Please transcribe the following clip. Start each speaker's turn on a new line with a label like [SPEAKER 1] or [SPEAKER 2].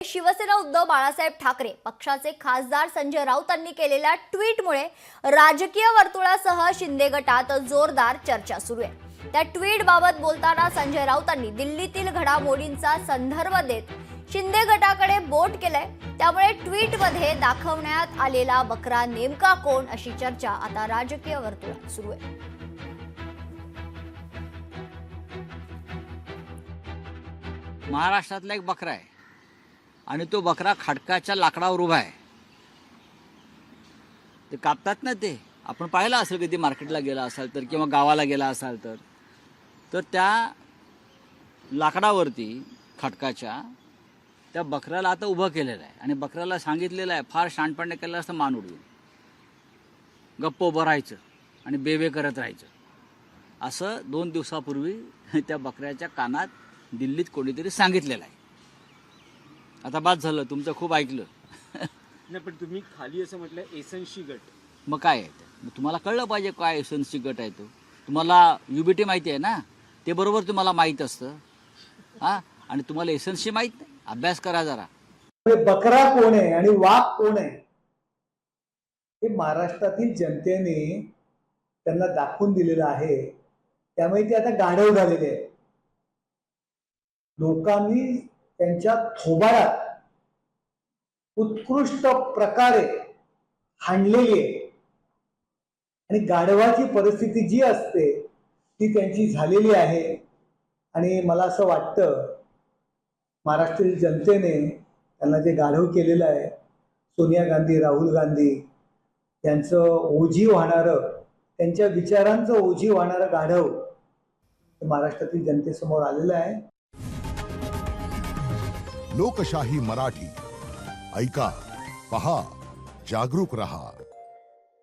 [SPEAKER 1] शिवसेना उद्धव बाळासाहेब ठाकरे पक्षाचे खासदार संजय राऊतांनी केलेल्या ट्विटमुळे राजकीय वर्तुळासह शिंदे गटात जोरदार चर्चा सुरू आहे। त्या ट्विट बाबत बोलताना संजय राऊतांनी दिल्लीतील घडामोडींचा संदर्भ देत शिंदे गटाकडे बोट केलंय। त्यामुळे ट्विटमध्ये दाखवण्यात आलेला बकरा नेमका कोण अशी चर्चा आता राजकीय वर्तुळात सुरू आहे।
[SPEAKER 2] महाराष्ट्रातला एक बकरा आहे आणि तो बकरा खडकाच्या लाकडावर उभा आहे। ते कापतात ना, ते आपण पाहिलं असेल कधी मार्केटला गेला असाल तर किंवा गावाला गेला असाल तर त्या लाकडावरती खडकाच्या त्या बकऱ्याला आता उभं केलेलं आहे आणि बकऱ्याला सांगितलेलं आहे, फार शहाणपणे केलं असतं मान उडवून गप्प उभं राहायचं आणि बेबे करत राहायचं असं 2 दिवसापूर्वी त्या बकऱ्याच्या कानात दिल्लीत कोणीतरी सांगितलेलं आहे। आता बाद झालं, तुमचं खूप ऐकलं
[SPEAKER 3] नाही, पण तुम्ही खाली असं म्हटलं एसएनसी गट,
[SPEAKER 2] मग काय आहे ते? मग तुम्हाला कळलं पाहिजे काय एसएनसी गट आहे तो। तुम्हाला युबीटी माहिती आहे ना, ते बरोबर तुम्हाला माहीत असतं हां, आणि तुम्हाला एसएनसी माहीत नाही। अभ्यास करा जरा।
[SPEAKER 4] बकरा कोण आहे आणि वाघ कोण आहे हे महाराष्ट्रातील जनतेने त्यांना दाखवून दिलेलं आहे। त्यामुळे ते आता गाढव झालेले आहेत। लोकांनी त्यांच्या थोबाडात उत्कृष्ट प्रकारे हाणलेली आहे आणि गाढवाची परिस्थिती जी असते ती त्यांची झालेली आहे। आणि मला असं वाटतं महाराष्ट्रातील जनतेने त्यांना जे गाढव केलेलं आहे, सोनिया गांधी, राहुल गांधी यांचं ओझी वाहणारं, त्यांच्या विचारांचं ओझी वाहणारं गाढव महाराष्ट्रातील जनतेसमोर आलेलं आहे।
[SPEAKER 5] लोकशाही मराठी ऐका, पहा, जागरूक रहा।